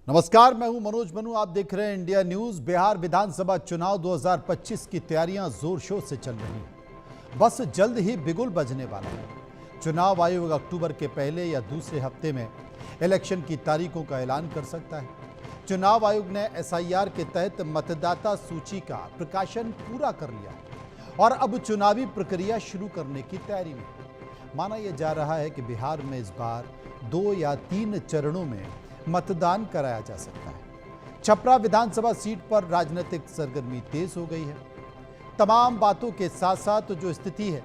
नमस्कार, मैं हूं मनोज मनु। आप देख रहे हैं इंडिया न्यूज। बिहार विधानसभा चुनाव 2025 की तैयारियां जोर शोर से चल रही हैं। बस जल्द ही बिगुल बजने वाला है। चुनाव आयोग अक्टूबर के पहले या दूसरे हफ्ते में इलेक्शन की तारीखों का ऐलान कर सकता है। चुनाव आयोग ने एसआईआर के तहत मतदाता सूची का प्रकाशन पूरा कर लिया और अब चुनावी प्रक्रिया शुरू करने की तैयारी में। माना यह जा रहा है कि बिहार में इस बार 2 या 3 चरणों में मतदान कराया जा सकता है। छपरा विधानसभा सीट पर राजनीतिक सरगर्मी तेज हो गई है। तमाम बातों के साथ साथ जो स्थिति है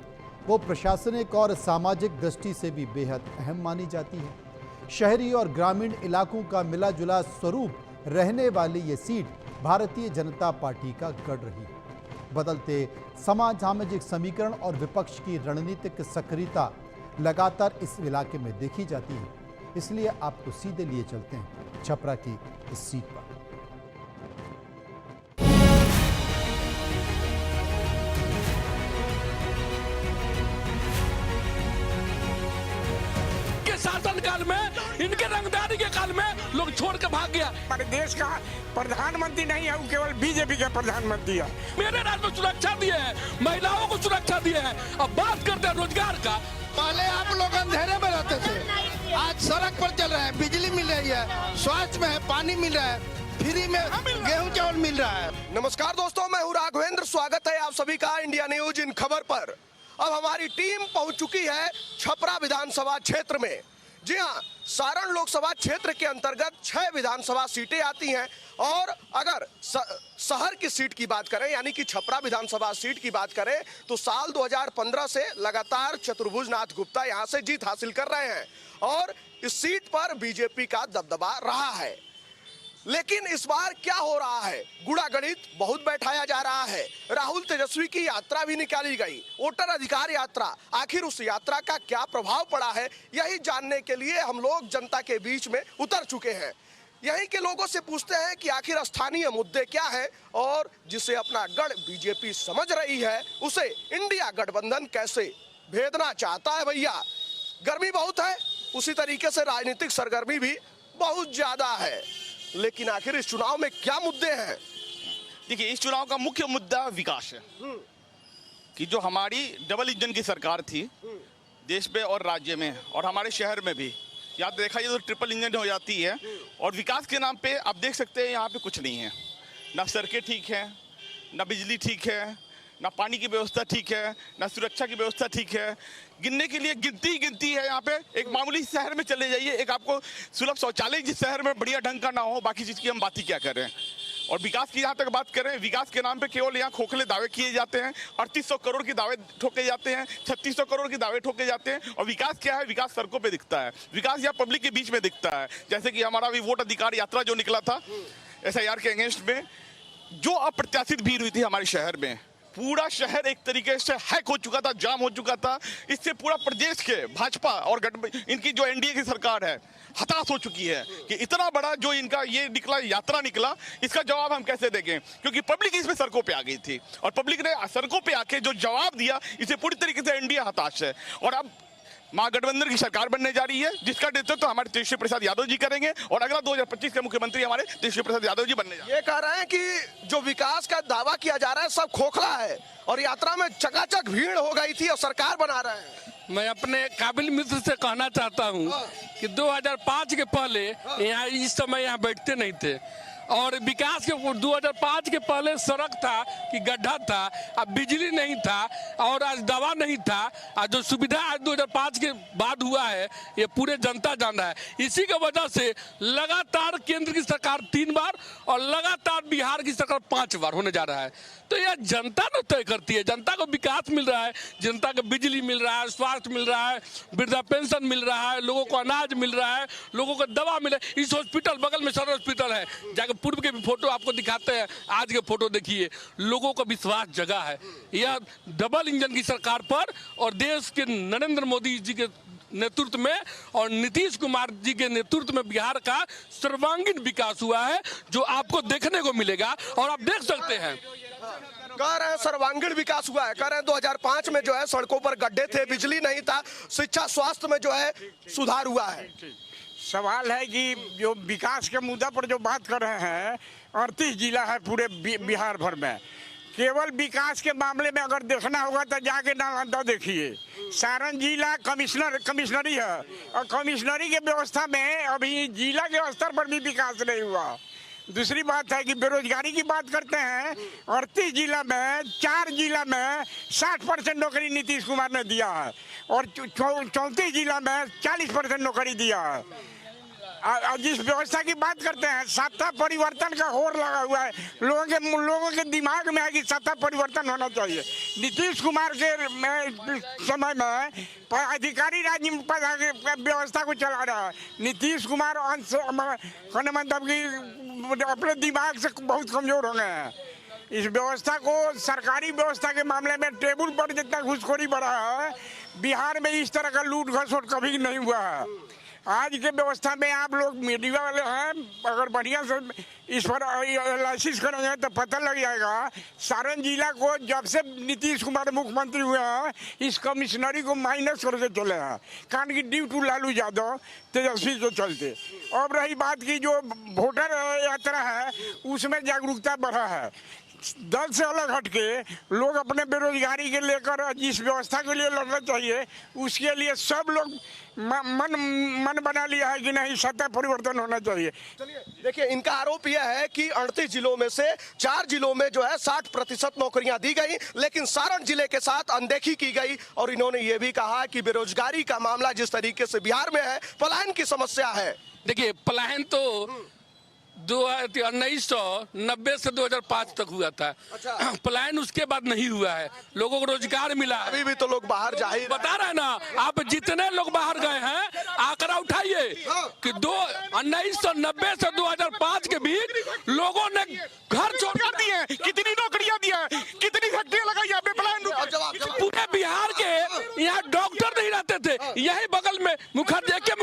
वो प्रशासनिक और सामाजिक दृष्टि से भी बेहद अहम मानी जाती है। शहरी और ग्रामीण इलाकों का मिला जुला स्वरूप रहने वाली ये सीट भारतीय जनता पार्टी का गढ़ रही है। बदलते सामाजिक समीकरण और विपक्ष की रणनीतिक सक्रियता लगातार इस इलाके में देखी जाती है। इसलिए आपको सीधे लिए चलते हैं छपरा की इस सीट पर। के शासनकाल में, इनके रंगदारी के काल में लोग छोड़ के भाग गया। हमारे देश का प्रधानमंत्री नहीं है, वो केवल बीजेपी का प्रधानमंत्री है। मेरे राज्य में सुरक्षा दिए है, महिलाओं को सुरक्षा दिए है। अब बात करते हैं रोजगार का। पहले आप लोग अंधेरे में रहते थे, आज सड़क पर चल रहे हैं, बिजली मिल रही है, स्वास्थ्य में है, पानी मिल रहा है, फ्री में गेहूं चावल मिल रहा है। नमस्कार दोस्तों, मैं हूं राघवेंद्र। स्वागत है आप सभी का इंडिया न्यूज इन खबर पर। अब हमारी टीम पहुंच चुकी है छपरा विधानसभा क्षेत्र में। जी हां, सारण लोकसभा क्षेत्र के अंतर्गत 6 विधानसभा सीटें आती हैं और अगर शहर की सीट की बात करें, यानी कि छपरा विधानसभा सीट की बात करें, तो साल 2015 से लगातार चतुर्भुज नाथ गुप्ता यहां से जीत हासिल कर रहे हैं और इस सीट पर बीजेपी का दबदबा रहा है। लेकिन इस बार क्या हो रहा है? गुड़ागणित बहुत बैठाया जा रहा है। राहुल तेजस्वी की यात्रा भी निकाली गई, वोटर अधिकार यात्रा। आखिर उस यात्रा का क्या प्रभाव पड़ा है, यही जानने के लिए हम लोग जनता के बीच में उतर चुके हैं। यहीं के लोगों से पूछते हैं कि आखिर स्थानीय मुद्दे क्या हैं और जिसे अपना गढ़ बीजेपी समझ रही है, उसे इंडिया गठबंधन कैसे भेदना चाहता है। भैया, गर्मी बहुत है, उसी तरीके से राजनीतिक सरगर्मी भी बहुत ज्यादा है। लेकिन आखिर इस चुनाव में क्या मुद्दे हैं? देखिए, इस चुनाव का मुख्य मुद्दा विकास है कि जो हमारी डबल इंजन की सरकार थी देश में और राज्य में और हमारे शहर में भी, याद देखा ये तो ट्रिपल इंजन हो जाती है। और विकास के नाम पे आप देख सकते हैं यहाँ पे कुछ नहीं है। ना सड़कें ठीक है, ना बिजली ठीक है, ना पानी की व्यवस्था ठीक है, ना सुरक्षा की व्यवस्था ठीक है। गिनने के लिए गिनती है। यहाँ पे एक मामूली शहर में चले जाइए, एक आपको सुलभ शौचालय जिस शहर में बढ़िया ढंग का ना हो, बाकी चीज़ की हम बात ही क्या करें। और विकास की यहाँ तक बात करें, विकास के नाम पे केवल यहाँ खोखले दावे किए जाते हैं। 3800 करोड़ के दावे ठोके जाते हैं, 3600 करोड़ के दावे ठोके जाते हैं। और विकास क्या है? विकास सड़कों पे दिखता है, विकास यहाँ पब्लिक के बीच में दिखता है। जैसे कि हमारा अभी वोट अधिकार यात्रा जो निकला था एसआईआर के अगेंस्ट में, जो अप्रत्याशित भीड़ हुई थी हमारे शहर में, पूरा शहर एक तरीके से हैक हो चुका था, जाम हो चुका था। इससे पूरा प्रदेश के भाजपा और इनकी जो एनडीए की सरकार है हताश हो चुकी है कि इतना बड़ा जो इनका ये निकला यात्रा निकला, इसका जवाब हम कैसे देंगे। क्योंकि पब्लिक इसमें सड़कों पे आ गई थी और पब्लिक ने सड़कों पे आके जो जवाब दिया, इसे पूरी तरीके से एनडीए हताश है। और अब महागठबंधन की सरकार बनने जा रही है, जिसका नेतृत्व तो हमारे तेजस्वी प्रसाद यादव जी करेंगे और अगला 2025 के मुख्यमंत्री हमारे तेजस्वी प्रसाद यादव जी बनने जा रहे हैं। ये कह रहे हैं कि जो विकास का दावा किया जा रहा है सब खोखला है और यात्रा में चकाचक भीड़ हो गई थी और सरकार बना रहे हैं। मैं अपने काबिल मित्र से कहना चाहता हूँ कि 2005 के पहले यहाँ इस समय यहाँ बैठते नहीं थे और विकास के 2005 के पहले सड़क था कि गड्ढा था, अब बिजली नहीं था और आज दवा नहीं था। आज जो सुविधा आज 2005 के बाद हुआ है ये पूरे जनता जान रहा है। इसी की वजह से लगातार केंद्र की सरकार 3 बार और लगातार बिहार की सरकार 5 बार होने जा रहा है। तो यह जनता न तय करती है। जनता को विकास मिल रहा है, जनता को बिजली मिल रहा है, स्वास्थ्य मिल रहा है, वृद्धा पेंशन मिल रहा है, लोगों को अनाज मिल रहा है, लोगों को दवा मिल रहा है। इस हॉस्पिटल बगल में सदर हॉस्पिटल है, जाकर पूर्व के भी फोटो आपको दिखाते हैं, आज के फोटो देखिए, लोगों को विश्वास जगा है। यह डबल इंजन की सरकार पर और देश के नरेंद्र मोदी जी के नेतृत्व में और नीतीश कुमार जी के नेतृत्व में बिहार का सर्वांगीण विकास हुआ है, जो आपको देखने को मिलेगा। और आप देख सकते हैं, कह रहे हैं सर्वांगीण विकास हुआ है, कह रहे हैं 2005 में जो है सड़कों पर गड्ढे थे, बिजली नहीं था, शिक्षा स्वास्थ्य में जो है सुधार हुआ है। सवाल है कि जो विकास के मुद्दा पर जो बात कर रहे हैं, 38 जिला है पूरे बिहार भर में। केवल विकास के मामले में अगर देखना होगा तो जाके नालंदा देखिए। सारण जिला कमिश्नरी है और कमिश्नरी के व्यवस्था में अभी जिला के स्तर पर भी विकास नहीं हुआ। दूसरी बात है कि बेरोजगारी की बात करते हैं, 38 जिला में 4 जिला में 60% नौकरी नीतीश कुमार ने दिया है और 34 जिला में 40% नौकरी दिया है। जिस व्यवस्था की बात करते हैं, सत्ता परिवर्तन का होड़ लगा हुआ है। लोगों के दिमाग में है कि सत्ता परिवर्तन होना चाहिए। नीतीश कुमार के समय में अधिकारी राज व्यवस्था को चला रहा है। नीतीश कुमार मतलब कि अपने दिमाग से बहुत कमजोर हो गए हैं। इस व्यवस्था को, सरकारी व्यवस्था के मामले में टेबल पर जितना घूसखोरी बढ़ा है, बिहार में इस तरह का लूट घसोट कभी नहीं हुआ है। आज के व्यवस्था में आप लोग मीडिया वाले हैं, अगर बढ़िया से इस पर एनालिसिस करेंगे तो पता लग जाएगा। सारण जिला को जब से नीतीश कुमार मुख्यमंत्री हुए हैं, इस कमिश्नरी को माइनस करके चले हैं, कारण कि ड्यू टू लालू यादव तेजस्वी के चलते। अब रही बात की जो वोटर यात्रा है, उसमें जागरूकता बढ़ा है। दल से अलग हटके लोग अपने बेरोजगारी के लेकर जिस व्यवस्था के लिए लड़ना चाहिए, उसके लिए सब लोग मन बना लिया है कि नहीं, सत्ता परिवर्तन होना चाहिए। चलिए देखिए, इनका आरोप यह है कि 38 जिलों में से 4 जिलों में जो है 60% नौकरियां दी गई, लेकिन सारण जिले के साथ अनदेखी की गई। और इन्होंने ये भी कहा कि बेरोजगारी का मामला जिस तरीके से बिहार में है, पलायन की समस्या है। देखिए, पलायन तो 1990 से 2005 तक हुआ था। अच्छा। पलायन उसके बाद नहीं हुआ है, लोगों को रोजगार मिला है। अभी भी तो लोग बाहर जा ही बता रहे हैं ना, आप जितने लोग बाहर गए हैं आंकड़ा उठाइए कि 1990 से 2005 के बीच लोगों ने घर छोड़ दिए, कितनी नौकरियां दिया, कितनी फैक्ट्रियां लगाई यहाँ पे पलायन। पूरे बिहार के यहाँ डॉक्टर नहीं रहते थे। यही बगल में मुखर्जी एके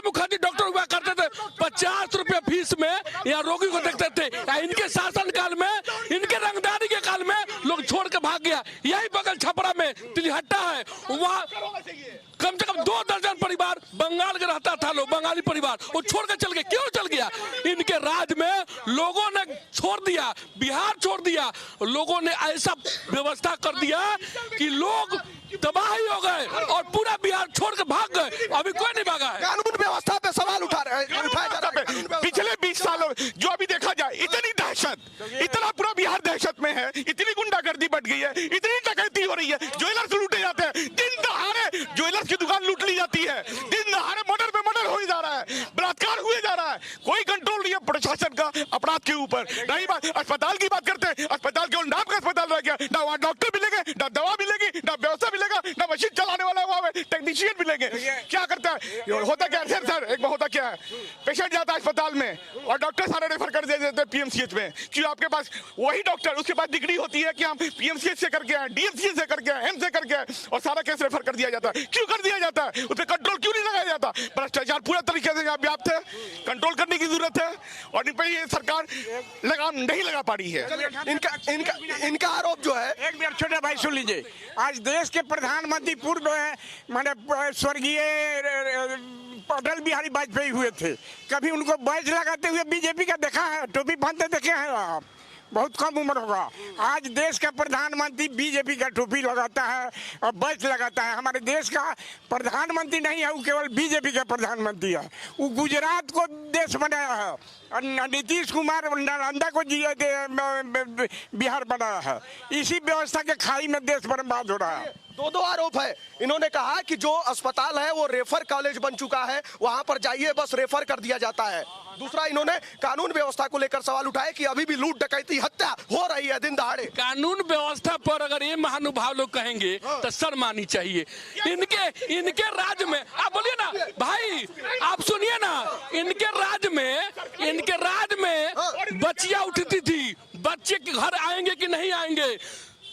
मुखर्जी डॉक्टर हुआ करते थे। 50 रुपए फीस में यहाँ रोगी को देखते थे। इनके शासन काल में, इनके रंगदारी के काल में लोग छोड़ के भाग गया। यही बगल छपरा में तिलहट्टा है, वहाँ कम से कम 2 दर्जन परिवार बंगाल के रहता था, लोग बंगाली परिवार, वो छोड़ के चल गए। क्यों चल गया? इनके राज में लोगों ने छोड़ दिया, बिहार छोड़ दिया। लोगों ने ऐसा व्यवस्था कर दिया कि लोग तबाही हो गए और पूरा बिहार छोड़ के भाग गए। अभी कोई नहीं भागा है। कानून व्यवस्था पे सवाल उठा रहे हैं। पिछले 20 सालों जो अभी देखा जाए, इतनी दहशत, इतना पूरा बिहार दहशत में है, इतनी गुंडागर्दी बढ़ गई है, इतनी डकैती हो रही है, ज्वेलर्स लूटे जाते हैं, दिन दहाड़े ज्वेलर्स की दुकान लूट ली जाती है, दिन दहाड़े मर्डर पे मर्डर हो जा रहा है, बलात्कार हुए जा रहा है। कोई कंट्रोल नहीं है प्रशासन का अपराध के ऊपर। नहीं बात अस्पताल की बात करते हैं, अस्पताल केवल नाम का अस्पताल रह गया। ना वहाँ डॉक्टर मिलेंगे, ना दवा मिलेगी, ना व्यवस्था मिलेगा, ना मशीन चलाने वाला वहाँ टेक्नीशियन मिलेंगे। क्या करता है? होता क्या है सर, एक बार होता क्या है, पेशेंट जाता है अस्पताल में और डॉक्टर सारे रेफर कर देते हैं पीएमसीएच में। क्यों? आपके पास वही डॉक्टर, उसके पास डिग्री होती है कि हम पीएमसीएच से करके आए, डीएमसीएच से करके आए, एम्स से करके आए, और सारा केस रेफर कर दिया जाता है। क्यों कर दिया जाता है? उस पर कंट्रोल क्यों नहीं लगाया जाता? भ्रष्टाचार पूरा तरीके से व्याप्त है, कंट्रोल करने की जरूरत है और इन पर ये सरकार लगाम नहीं लगा पा रही है। इनका आरोप जो है, एक मिनट छोटे भाई सुन लीजिए। आज देश के प्रधानमंत्री पूर्व माने स्वर्गीय अटल बिहारी वाजपेयी हुए थे, कभी उनको बैच लगाते हुए बीजेपी का देखा है? टोपी पहनते देखे हैं आप? बहुत कम उम्र होगा। आज देश का प्रधानमंत्री बीजेपी का टोपी लगाता है और बैच लगाता है। हमारे देश का प्रधानमंत्री नहीं है, वो केवल बीजेपी का प्रधानमंत्री है। वो गुजरात को देश बनाया है और नीतीश कुमार नालंदा को बिहार बनाया है। इसी व्यवस्था के खाई में देश बर्बाद हो रहा है। दो आरोप है। इन्होंने कहा कि जो अस्पताल है वो रेफर कॉलेज बन चुका है, वहां पर जाइए बस रेफर कर दिया जाता है। दूसरा, इन्होंने कानून व्यवस्था को लेकर सवाल उठाए कि अभी भी लूट डकैती हत्या हो रही है दिन दहाड़े। कानून व्यवस्था पर अगर ये महानुभाव लोग कहेंगे तो शर्म आनी चाहिए। इनके राज्य में, आप बोलिए ना भाई, आप सुनिए ना, इनके राज्य में बच्चियां उठती थी, बच्चे के घर आएंगे कि नहीं आएंगे,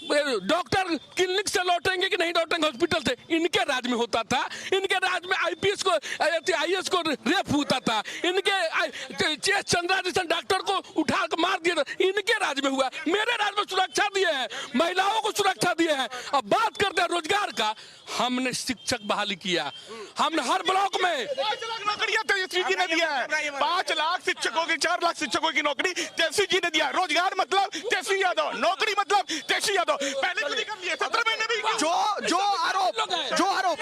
डॉक्टर क्लिनिक से लौटेंगे कि नहीं लौटेंगे, हॉस्पिटल से, इनके राज्य में होता था। इनके राज्य में आईपीएस को, आईएएस को रेप होता था। इनके चेस चंद्रा जैसे डॉक्टर को उठा कर मार दिया था, इनके राज्य में हुआ। मेरे राज्य में सुरक्षा दिए हैं, महिलाओं को सुरक्षा दिए हैं। अब बात करते हैं रोजगार का, हमने शिक्षक बहाली किया, हमने हर ब्लॉक में नौकरियां जी ने दिया है। 5 लाख शिक्षकों की, 4 लाख शिक्षकों की नौकरी तेजस्वी जी ने दिया है। रोजगार मतलब तेजस्वी यादव, नौकरी मतलब तेजस्वी यादव। पहले तो कर लिए 17 महीने भी। जो आरोप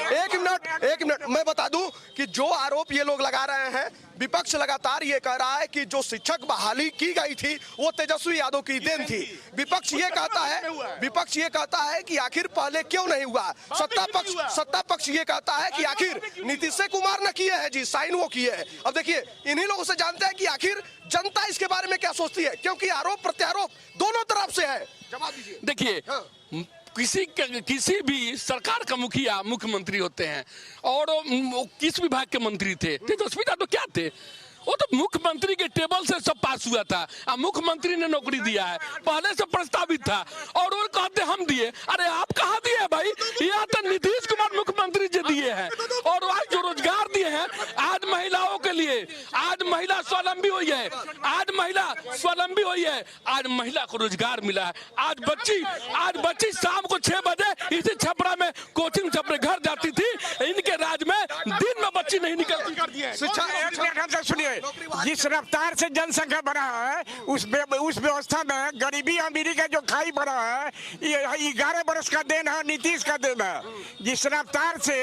एक मिनट मैं बता दूं कि जो आरोप ये लोग लगा रहे हैं, विपक्ष लगातार ये कह रहा है कि जो शिक्षक बहाली की गई थी वो तेजस्वी यादव की देन थी। विपक्ष ये कहता है कि आखिर पहले क्यों नहीं हुआ। सत्ता पक्ष ये कहता है कि आखिर नीतीश कुमार ने किए हैं जी, साइन वो किए हैं। अब देखिए इन्हीं लोगों से जानते हैं कि आखिर जनता इसके बारे में क्या सोचती है, क्योंकि आरोप प्रत्यारोप दोनों तरफ से है। जवाब दीजिए। देखिए किसी भी सरकार का मुखिया मुख्यमंत्री होते हैं, और वो किस विभाग के मंत्री थे, तेजस्वी यादव क्या थे? वो तो मुख्यमंत्री के टेबल से सब पास हुआ था। अब मुख्यमंत्री ने नौकरी दिया है, पहले से प्रस्तावित था, और वो कहते हम दिए। अरे आप कहाँ दिए भाई? यहाँ तो नीतीश कुमार मुख्यमंत्री जी दिए हैं। और आज जो रोजगार दिए हैं, आज महिलाओं के लिए, आज महिला स्वावलंबी हुई है, आज महिला को रोजगार मिला है। आज बच्ची शाम को 6 बजे इसी छपरा में कोचिंग छपरे घर जाती थी। इनके राज में दिन में बच्ची नहीं निकलती। कर दिए। सुनिए, जिस रफ्तार से जनसंख्या बढ़ा है, उस व्यवस्था में गरीबी अमीरी का जो खाई बढ़ा है, ये 11 वर्ष का देन है, नीतीश का देन है। जिस रफ्तार से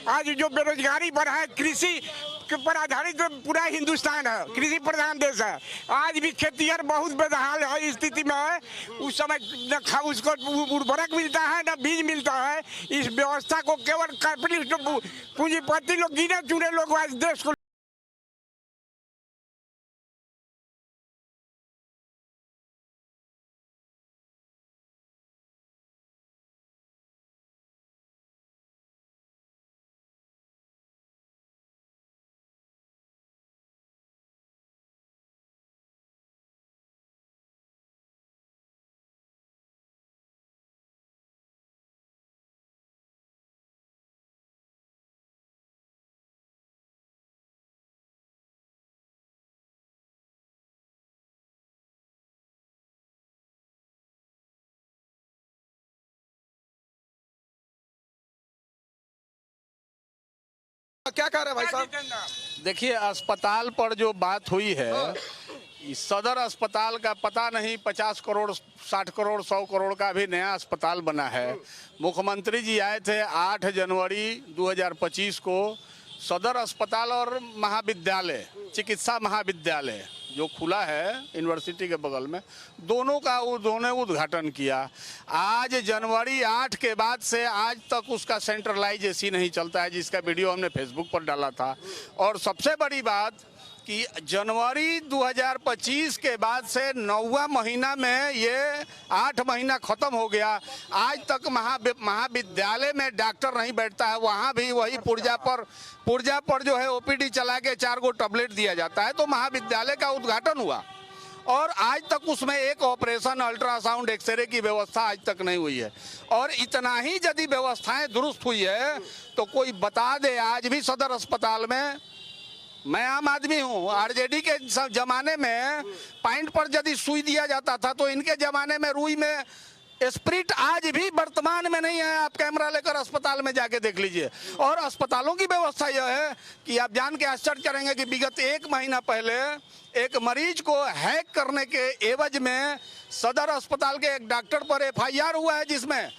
आज जो बेरोजगारी बढ़ा है, कृषि के पर आधारित तो पूरा हिंदुस्तान है, कृषि प्रधान देश है। आज भी खेतिहर बहुत बेहाल है, इस स्थिति में उस समय न उसको उर्वरक मिलता है न बीज मिलता है। इस व्यवस्था को केवल कैपिटलिस्ट पूंजीपति लोग, गिने चुने लोग आज देश को क्या कह रहे हैं भाई साहब? देखिए, अस्पताल पर जो बात हुई है, इस सदर अस्पताल का पता नहीं 50 करोड़ 60 करोड़ 100 करोड़ का भी नया अस्पताल बना है। मुख्यमंत्री जी आए थे 8 जनवरी 2025 को। सदर अस्पताल और महाविद्यालय, चिकित्सा महाविद्यालय जो खुला है यूनिवर्सिटी के बगल में, दोनों का उन्होंने उद्घाटन किया। आज जनवरी 8 के बाद से आज तक उसका सेंट्रलाइज एसी नहीं चलता है, जिसका वीडियो हमने फेसबुक पर डाला था। और सबसे बड़ी बात कि जनवरी 2025 के बाद से 9वां महीना में ये 8 महीना खत्म हो गया, आज तक महाविद्यालय में डॉक्टर नहीं बैठता है। वहाँ भी वही पुर्जा पर जो है ओपीडी चला के 4 गो टैबलेट दिया जाता है। तो महाविद्यालय का उद्घाटन हुआ और आज तक उसमें एक ऑपरेशन अल्ट्रासाउंड एक्सरे की व्यवस्था आज तक नहीं हुई है। और इतना ही यदि व्यवस्थाएं दुरुस्त हुई है तो कोई बता दे। आज भी सदर अस्पताल में, मैं आम आदमी हूँ, आरजेडी के जमाने में पॉइंट पर यदि सुई दिया जाता था, तो इनके जमाने में रुई में स्प्रिट आज भी वर्तमान में नहीं है। आप कैमरा लेकर अस्पताल में जाके देख लीजिए। और अस्पतालों की व्यवस्था यह है कि आप जान के आश्चर्य करेंगे कि विगत 1 महीना पहले एक मरीज को हैक करने के एवज में सदर अस्पताल के एक डॉक्टर पर FIR हुआ है, जिसमें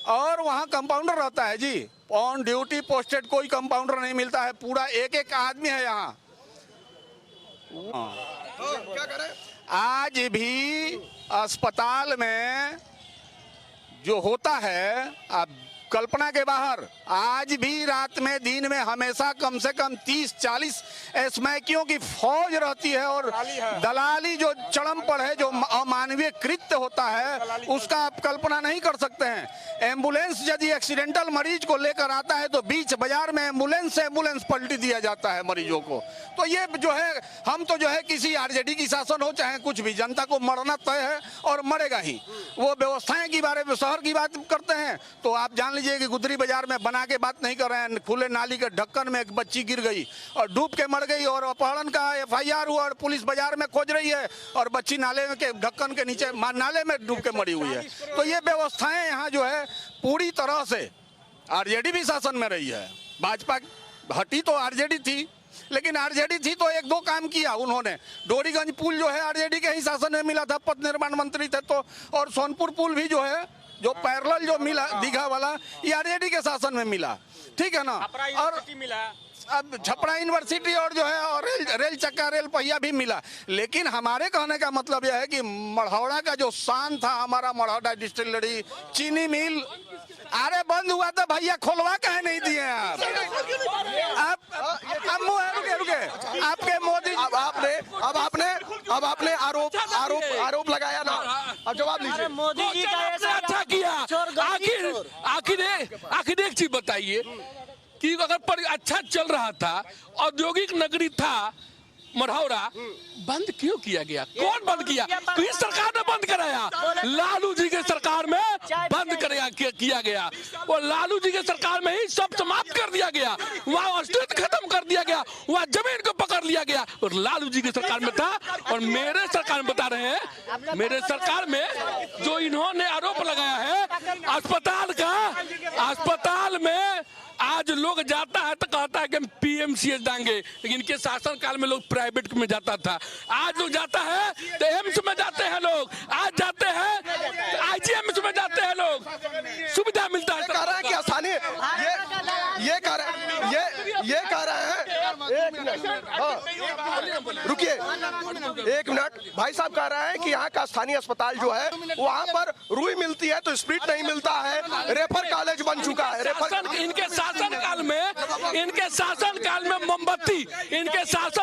और वहाँ कंपाउंडर रहता है जी, ऑन ड्यूटी पोस्टेड कोई कंपाउंडर नहीं मिलता है, पूरा एक आदमी है यहाँ। क्या करें? आज भी अस्पताल में जो होता है, आप कल्पना के बाहर, आज भी रात में दिन में हमेशा कम से कम 30-40 एसमैकियों की फौज रहती है। और दलाली जो चरम पर है, जो अमानवीय कृत्य होता है, उसका आप कल्पना नहीं कर सकते हैं। एम्बुलेंस यदि एक्सीडेंटल मरीज को लेकर आता है तो बीच बाजार में एम्बुलेंस पलटी दिया जाता है मरीजों को। तो ये जो है, हम तो जो है किसी आरजेडी की शासन हो चाहे कुछ भी, जनता को मरना तय है और मरेगा ही। वो व्यवस्थाएं के बारे में, शहर की बात करते हैं तो आप जान लीजिए कि गुदरी बाजार में बना के बात नहीं कर रहे हैं। खुले नाली के ढक्कन में एक बच्ची गिर गई और डूब के मर गई, और अपहरण का FIR हुआ और पुलिस बाजार में खोज रही है, और बच्ची नाले के ढक्कन के नीचे नाले में डूब के मरी हुई है। तो ये व्यवस्थाएं यहाँ जो है पूरी तरह से, आरजेडी भी शासन में रही है, भाजपा हटी तो आरजेडी थी, लेकिन आरजेडी थी तो एक दो काम किया उन्होंने। डोरीगंज पुल जो है आरजेडी के ही शासन में मिला था, पथ निर्माण मंत्री थे तो। और सोनपुर पुल भी जो है, जो पैरेलल जो मिला दीघा वाला, ये आरजेडी के शासन में मिला, ठीक है ना। और अब छपरा यूनिवर्सिटी और जो है और रेल चक्का रेल पहिया भी मिला। लेकिन हमारे कहने का मतलब यह है कि मढ़ौरा का जो शान था, हमारा मढ़ौरा डिस्टिलरी, चीनी मिल, अरे बंद हुआ तो भैया खोलवा कहे नहीं दिए आप। रुके आपके मोदी अब आपने आरोप लगाया ना, अब जवाब लीजिए। मोदी जी का अच्छा किया। आखिर एक चीज बताइए कि अगर अच्छा चल रहा था, औद्योगिक नगरी था मढ़ौरा, बंद क्यों किया गया? कौन बंद किया? किस सरकार ने बंद कराया? लालू जी के सरकार में बंद किया गया। और लालू जी के सरकार में ही सब समाप्त कर दिया गया, वहाँ अस्तित्व खत्म कर दिया गया, वहाँ जमीन को पकड़ लिया गया। और लालू जी की सरकार में था। और मेरे सरकार में बता रहे हैं, मेरे सरकार में जो इन्होंने आरोप लगाया है अस्पताल में आज लोग जाता है तो कहता है कि हम पीएमसीएच देंगे, लेकिन इनके शासन काल में लोग प्राइवेट में जाता था। आज लोग जाता है तो एम्स में जाते हैं लोग, आज जाते हैं आईजीएमएस में जाते हैं लोग, सुविधा मिलता है। कह रहा है कि आसानी ये कह रहे हैं रुकिए एक मिनट, भाई साहब कह रहे हैं कि यहाँ का स्थानीय अस्पताल जो है वहाँ पर रुई मिलती है तो स्प्रिट नहीं मिलता है, रेफर कॉलेज बन चुका है। इनके शासन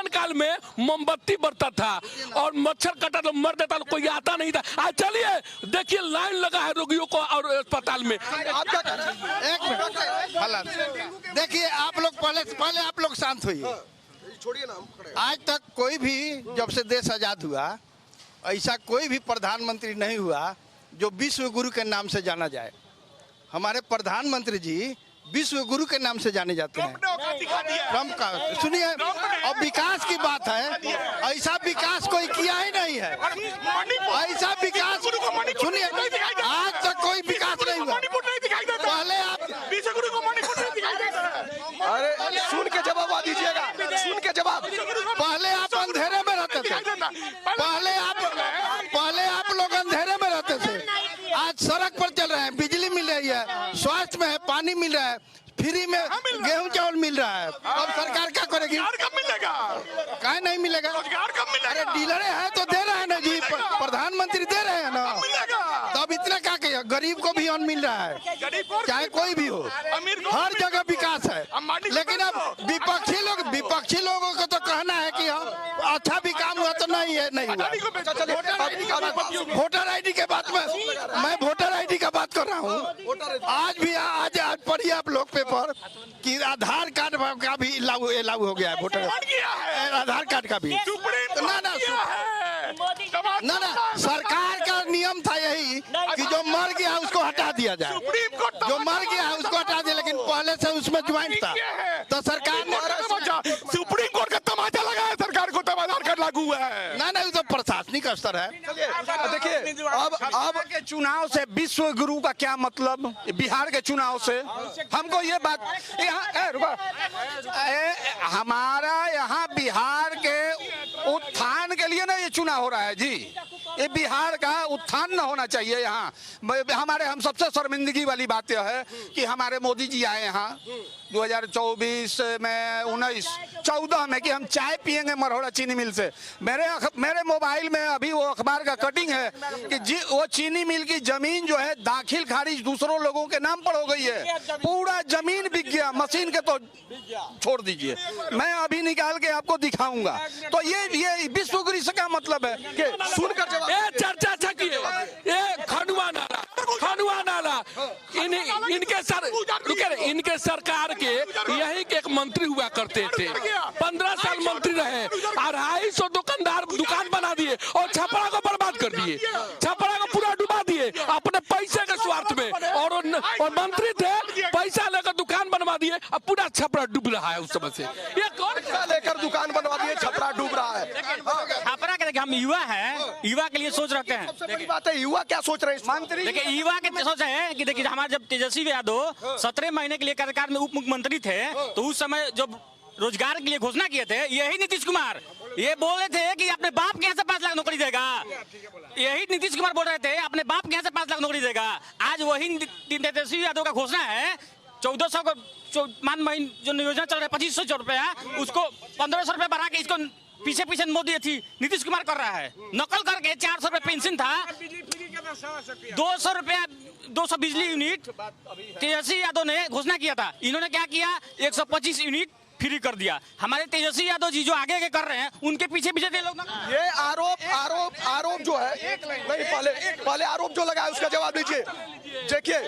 काल में मोमबत्ती बरता था और मच्छर कटा तो मर देता, कोई आता नहीं था। आज चलिए देखिए लाइन लगा है रोगियों को और अस्पताल में। आपका एक मिनट देखिए, आप लोग पहले आप लोग शांत होइए। छोड़िए ना, हम खड़े हैं। आज तक कोई भी जब से देश आजाद हुआ ऐसा कोई भी प्रधानमंत्री नहीं हुआ जो विश्व गुरु के नाम से जाना जाए। हमारे प्रधानमंत्री जी विश्व गुरु के नाम से जाने जाते हैं। ट्रम्प का सुनिए, अब विकास की बात है, ऐसा विकास कोई किया ही नहीं है। ऐसा विकास सुनिए, आज तक कोई विकास नहीं हुआ। पहले आप अरे सुन के जवाब दीजिएगा, सुन के जवाब। पहले आप अंधेरे में रहते थे, पहले आप लोग अंधेरे में रहते थे। आज सड़क पर चल रहे हैं, बिजली मिल रही है, स्वास्थ्य में है, पानी मिल रहा है, फ्री में गेहूं चावल मिल रहा है। अब सरकार क्या करेगी? कब मिलेगा? क्या नहीं मिलेगा? कब मिलेगा? अरे डीलर है तो दे रहे हैं ना जी, प्रधानमंत्री दे रहे हैं ना, तो अब इतना क्या कहिए? गरीब को भी अन्न मिल रहा है, चाहे कोई भी हो, हर जगह विकास है। लेकिन अब विपक्षी लोगों को तो कहना है कि अच्छा भी काम हुआ तो नहीं है, नहीं हुआ। वोटर आईडी के बात में मैं वोटर आईडी का बात कर रहा हूँ। आज पढ़िए आप लोग पेपर कि आधार कार्ड का भी लागू हो गया है, वोटर आधार कार्ड का भी। ना सरकार का नियम था यही कि जो मर गया उसको हटा दिया जाए, जो मर गया है उसको हटा दिया, लेकिन पहले से उसमें ज्वाइंट था तो सरकार ने सुप्रीम कोर्ट का तमाचा लगाया सरकार को, तब आधार कार्ड लागू हुआ है। ना तो प्रशासनिक स्तर है। देखिए अब के चुनाव से विश्व गुरु का क्या मतलब? बिहार के चुनाव से हमको ये बात हमारा यहाँ बिहार के उत्थान के लिए ना ये चुनाव हो रहा है जी। ये बिहार का उत्थान न होना चाहिए यहाँ। हम सबसे शर्मिंदगी वाली बात यह है कि हमारे मोदी जी आए यहाँ 2024 में 14 में कि हम चाय पियेंगे मढ़ौरा चीनी मिल से। मेरे मोबाइल में अभी वो अखबार का कटिंग है कि वो चीनी मिल की जमीन जो है दाखिल खारिज दूसरों लोगों के नाम पर हो गई है, पूरा जमीन बिक गया, मशीन के तो छोड़ दीजिए, मैं अभी निकाल के आपको दिखाऊंगा। तो ये विश्व गुरु से क्या मतलब है कि सुनकर जवाब। चर्चा खंडवा नाला इनके सरकार के यही के एक मंत्री हुआ करते थे, 15 साल मंत्री रहे, 250 दुकानदार दुकान बना दिए और छपरा को बर्बाद कर दिए, छपरा को पूरा डुबा दिए अपने पैसे के स्वार्थ में। और मंत्री थे, पैसा लेकर दुकान बनवा दिए, अब पूरा छपरा डूब रहा है। उस समय से ये कौन लेकर दुकान बनवा दिए, छपरा डूब रहा है। छपरा के हम युवा हैं, युवा के लिए सोच रखते हैं। सबसे बड़ी बात है युवा क्या सोच रहे हैं? मंत्री देखिए युवा के सोच है कि देखिए हमारे जब तेजस्वी यादव 17 महीने के लिए सरकार में उप मुख्यमंत्री थे तो उस समय जब रोजगार के लिए घोषणा किए थे, यही नीतीश कुमार ये बोल रहे थे कि अपने बाप के यहाँ से 5 लाख नौकरी देगा। यही नीतीश कुमार बोल रहे थे अपने बाप के यहाँ से 5 लाख नौकरी देगा। आज वही तेजस्वी यादव का घोषणा है 1400 को मान महीने जो योजना चल रहा है 2500 रुपया, उसको 1500 रुपया बढ़ा के इसको पीछे पीछे मोदी थी नीतीश कुमार कर रहा है। नकल करके 400 रुपये पेंशन था, 200 रुपया 200 बिजली यूनिट तेजस्वी यादव ने घोषणा किया था। इन्होंने क्या किया 125 यूनिट फ्री कर दिया। हमारे तेजस्वी यादव जी जो आगे कर रहे हैं उनके पीछे पीछे लोग ये आरोप जो है, नहीं पहले आरोप जो लगा है उसका जवाब दीजिए। देखिए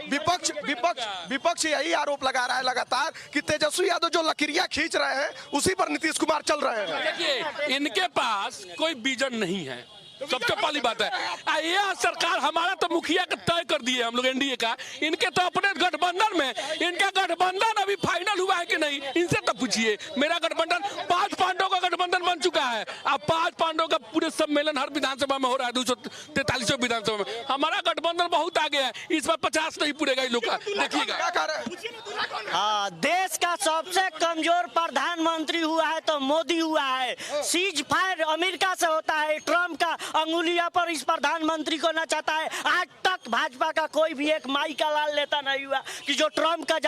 विपक्ष यही आरोप लगा रहा है लगातार कि तेजस्वी यादव जो लकीरियां खींच रहे हैं उसी पर नीतीश कुमार चल रहे हैं। देखिए इनके पास कोई विजन नहीं है, सबसे पहली बात है। यह सरकार हमारा तो मुखिया का तय कर दिए हम लोग एनडीए का, इनके तो अपने गठबंधन में, इनका गठबंधन अभी फाइनल हुआ है कि नहीं इनसे तो पूछिए। मेरा गठबंधन 5 पांडवों का गठबंधन बन चुका है। अब 5 पांडवों का पूरे सम्मेलन हर विधानसभा में हो रहा है, 243 विधानसभा में। हमारा गठबंधन बहुत आगे है, इस बार 50 नहीं पूरेगा इन लोग का, देखिएगा। हाँ, देश का सबसे कमजोर प्रधानमंत्री हुआ है तो मोदी हुआ है। सीज फायर अमेरिका से होता है, ट्रम्प का अंगुलिया पर इस प्रधानमंत्री को नचाता है। आज तक भाजपा का कोई भी एक माई का लाल नेता नहीं हुआ कि जो ट्रम्प का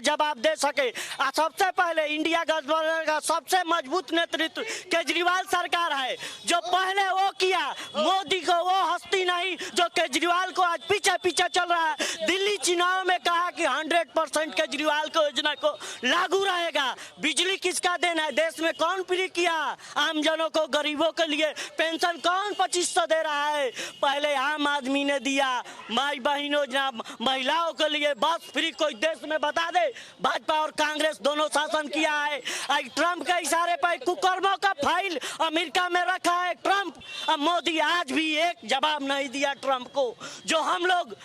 जवाब दे सके। सबसे पहले इंडिया गठबंधन का सबसे मजबूत नेतृत्व केजरीवाल सरकार है, जो पहले वो किया। मोदी को वो हस्ती नहीं जो केजरीवाल को आज पीछे पीछे चल रहा है। दिल्ली चुनाव में कहा कि 100% केजरीवाल को योजना को लागू रहेगा। बिजली किसका देना है, देश में कौन फ्री किया आम जनों को, गरीबों के लिए पेंशन कौन 2500 दे रहा है, पहले आम आदमी ने दिया। माई बहनों महिलाओं के लिए बस फ्री कोई देश में बता दे। भाजपा और कांग्रेस दोनों शासन किया है। आज ट्रम्प के इशारे पर कुकर्मों का फाइल अमेरिका में रखा है ट्रम्प। अब मोदी आज भी एक जवाब नहीं दिया ट्रम्प को। जो हम लोग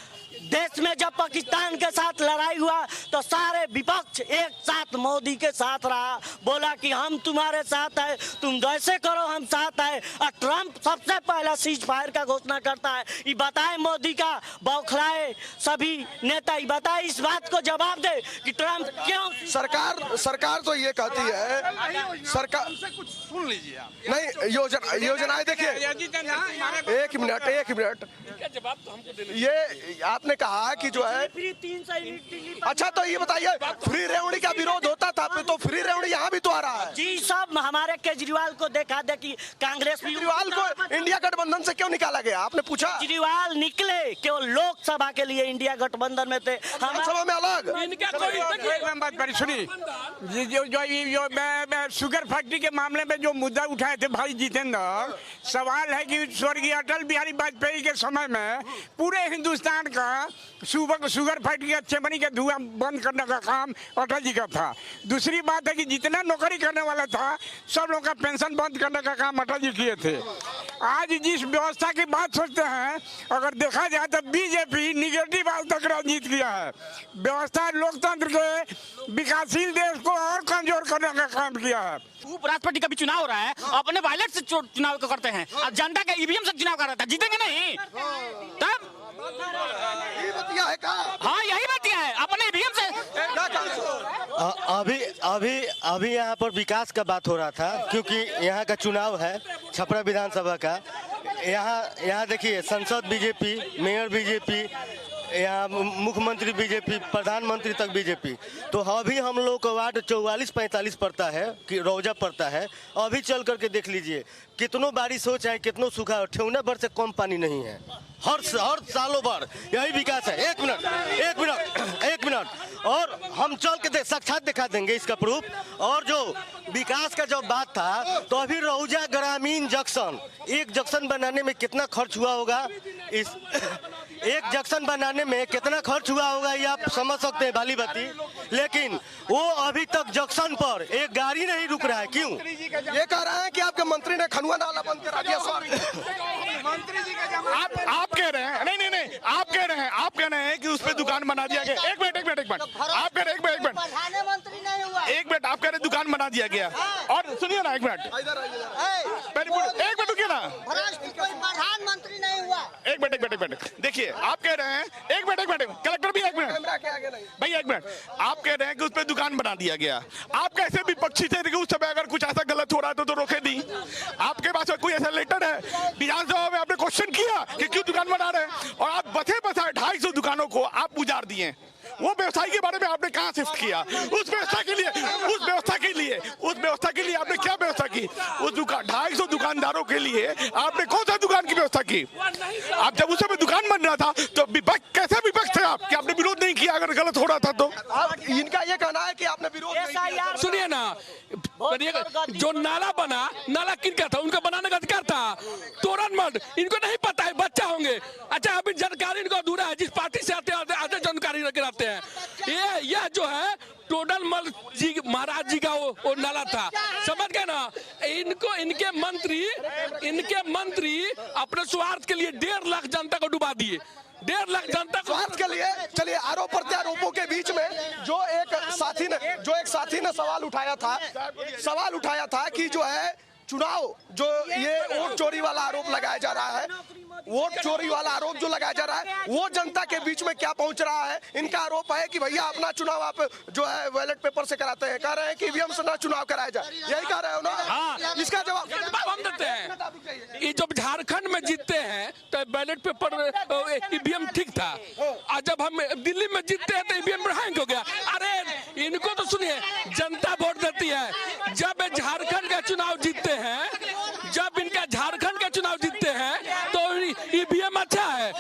देश में जब पाकिस्तान के साथ लड़ाई हुआ तो सारे विपक्ष एक साथ मोदी के साथ रहा, बोला कि हम तुम्हारे साथ है, तुम जैसे करो हम साथ है। और ट्रम्प सबसे पहला सीज फायर का घोषणा करता है। ये बताए मोदी का बौखलाए सभी नेता, ये बताए, इस बात को जवाब दे कि ट्रम्प क्यों। सरकार तो ये कहती है, सरकार कुछ सुन लीजिए आप। नहीं योजनाएं देखिए, एक मिनट जवाब तो हमको देना। ये आपने कहा कि जो है फ्री 300 यूनिट। अच्छा तो ये बताइए, फ्री रेवड़ी का विरोध होता था तो फ्री रेवड़ी यहाँ भी तो आ रहा है। जी सब हमारे केजरीवाल को देखा देखी कांग्रेस केजरीवाल को इंडिया गठबंधन से क्यों निकाला गया, आपने पूछा? केजरीवाल निकले केवल लोकसभा के लिए इंडिया गठबंधन में थे, लोकसभा में अलग। सुनिए, जो शुगर फैक्ट्री के मामले में जो मुद्दा उठाए थे भाई जितेंद्र, सवाल है कि स्वर्गीय अटल बिहारी वाजपेयी के समय में पूरे हिंदुस्तान का शुगर फैक्ट्री का चेमनी का धुआं बंद करने का काम अटल जी का था। दूसरी बात है कि जितना नौकरी करने वाला था सब लोग का पेंशन बंद करने का काम अटल जी किए थे। आज जिस व्यवस्था की बात सोचते हैं, अगर देखा जाए तो बीजेपी निगेटिव आज तक राजनीति किया है। व्यवस्था लोकतंत्र के विकासशील देश को और कमजोर करने का काम किया है। उपराष्ट्रपति का भी चुनाव हो रहा है, अपने बैलेट से चुनाव करते हैं। अब जनता का ईवीएम से चुनाव कर रहा था, जीतेंगे नहीं तब। हाँ यही बतिया है, अपने ईवीएम से। अभी यहाँ पर विकास का बात हो रहा था, क्योंकि यहाँ का चुनाव है छपरा विधानसभा का। यहाँ देखिए संसद बीजेपी, मेयर बीजेपी, यहाँ मुख्यमंत्री बीजेपी, प्रधानमंत्री तक बीजेपी। तो अभी हम लोग का वार्ड 44-45 पड़ता है कि रौजा पड़ता है। अभी चल करके देख लीजिए, कितनों बारिश हो चाहे कितनों सूखा हो, ठेवना भर से कम पानी नहीं है। हर सालों भर यही विकास है। एक मिनट और हम चल के साक्षात दिखा देंगे इसका प्रूफ। और जो विकास का जब बात था तो अभी रौजा ग्रामीण जंक्शन, एक जंक्शन बनाने में कितना खर्च हुआ होगा, इस एक जंक्शन बनाने में कितना खर्च हुआ होगा ये आप समझ सकते हैं बाली बाती। लेकिन वो अभी तक जंक्शन पर एक गाड़ी नहीं रुक रहा है। क्यों? ये कह रहे हैं कि आपके मंत्री ने खनुआ नाला बंद करा दिया। आप कह रहे हैं, नहीं आप कह रहे हैं कि उस पर दुकान बना दिया गया। एक मिनट आप कह रहे, एक मिनट आप कह रहे दुकान बना दिया गया। और सुनिए ना, एक मिनट, एक मिनट रुकिए ना, प्रधानमंत्री नहीं हुआ। एक मिनट, देखिए आप कह रहे हैं, एक मिनट, कलेक्टर भी एक मिनट, भाई एक मिनट, आप कह रहे हैं कि उस पर दुकान बना दिया गया। आप कैसे विपक्षी थे कि उस समय अगर कुछ ऐसा गलत हो रहा है तो रोके दी? आपके पास कोई ऐसा लेटर है? विधानसभा में आपने क्वेश्चन किया कि क्यों दुकान बना रहे हैं? और आप बसे 250 दुकानों को आप उजाड़ दिए। वो व्यवसाय के बारे में आपने कहाँ शिफ्ट किया? उस व्यवस्था के लिए आपने क्या व्यवस्था की? उस 250 दुकानदारों के लिए आपने कौन सा दुकान की व्यवस्था की? आप जब उस समय दुकान बन रहा था तो विपक्ष, कैसे विपक्ष थे आप कि आपने विरोध नहीं किया अगर गलत हो रहा था तो? इनका ये कहना है कि आपने विरोध नहीं किया। सुनिए ना, जो नाला बना, नाला किनका था? उनका बनाने का अधिकार था। तोरण मठ, इनको नहीं पता है, बच्चा होंगे। अच्छा, अभी जानकारी इनको अधूरा है। जिस पार्टी से आते आधे जानकारी रखे रहते हैं। ये जो है टोडल मल जी महाराज जी का वो नाला था, समझ गए ना? इनको इनके मंत्री अपने स्वार्थ के लिए 1.5 लाख जनता को डुबा दिए। 1.5 लाख जनता को स्वार्थ के लिए। चलिए, आरोप प्रत्यारोपों के बीच में जो एक साथी ने सवाल उठाया था कि जो है चुनाव, जो ये वोट चोरी वाला आरोप लगाया जा रहा है, वोट चोरी वाला आरोप जो लगाया जा रहा है, वो जनता के बीच में क्या पहुंच रहा है? इनका आरोप है कि भैया अपना चुनाव आप जो है बैलेट पेपर से कराते हैं, कह रहे हैं कि ईवीएम से ना चुनाव कराया जाए, यही कह रहे हो ना? हाँ, इसका जवाब हम देते हैं। ये जब झारखंड में जीतते हैं तो बैलेट पेपर ईवीएम ठीक था, और जब हम दिल्ली में जीतते हैं तो ईवीएम हैंग हो गया। अरे इनको तो सुनिए, जनता वोट देती है। जब झारखंड का चुनाव जीतते हैं, तो ईवीएम अच्छा है।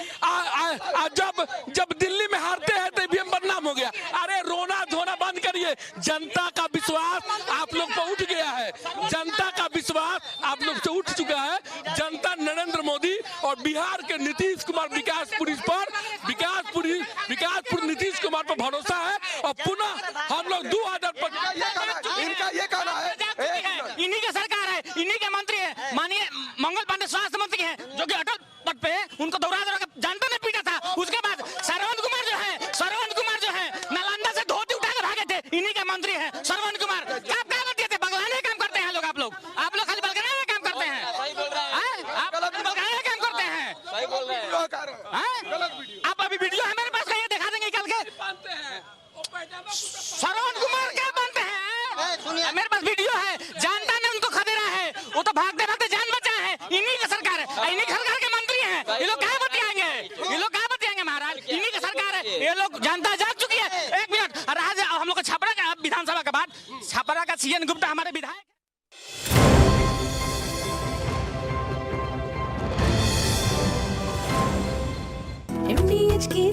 जब दिल्ली में हारते हैं तो ईवीएम बदनाम हो गया। अरे रोना धोना बंद करिए। जनता का विश्वास आप लोग पर उठ गया है। जनता का विश्वास आप लोग से उठ चुका है। जनता नरेंद्र मोदी और बिहार के नीतीश कुमार विकासपुर नीतीश कुमार पर भरोसा है। और पुनः हम लोग 2025 इनका ये कहना है, इन्हीं की सरकार है, इन्हीं के मंत्री है। माननीय मंगल पांडे स्वास्थ्य मंत्री हैं, जो कि अटल पद पे उनको दौरा जनता ने पीटा था। उसके बाद सरवंत कुमार जो है नालंदा से धोती उठा के भागे थे। इन्हीं के मंत्री हैं सरवंत कुमार। क्या करते थे? बगलाने काम करते हैं लोग। आप लोग खाली बगलाने में काम करते हैं। आप बगलाने में काम करते हैं। आप अभी वीडियो है मेरे पास, कहीं दिखा देंगे निकल के। सरवंत कुमार क्या बनते हैं? मेरे पास वीडियो है। जनता ने उनको खदेड़ा है, वो तो भागते भागते जान बचा है। इन्हीं की सरकार है, इन्हीं की सरकार के मंत्री हैं। ये लोग कहाँ बतियाएंगे महाराज? इन्हीं की सरकार है। ये लोग, जनता जाग चुकी है। एक मिनट, आज हम लोग का छपरा का विधानसभा के बाद छपरा का सीएन गुप्ता हमारे विधायक MDH की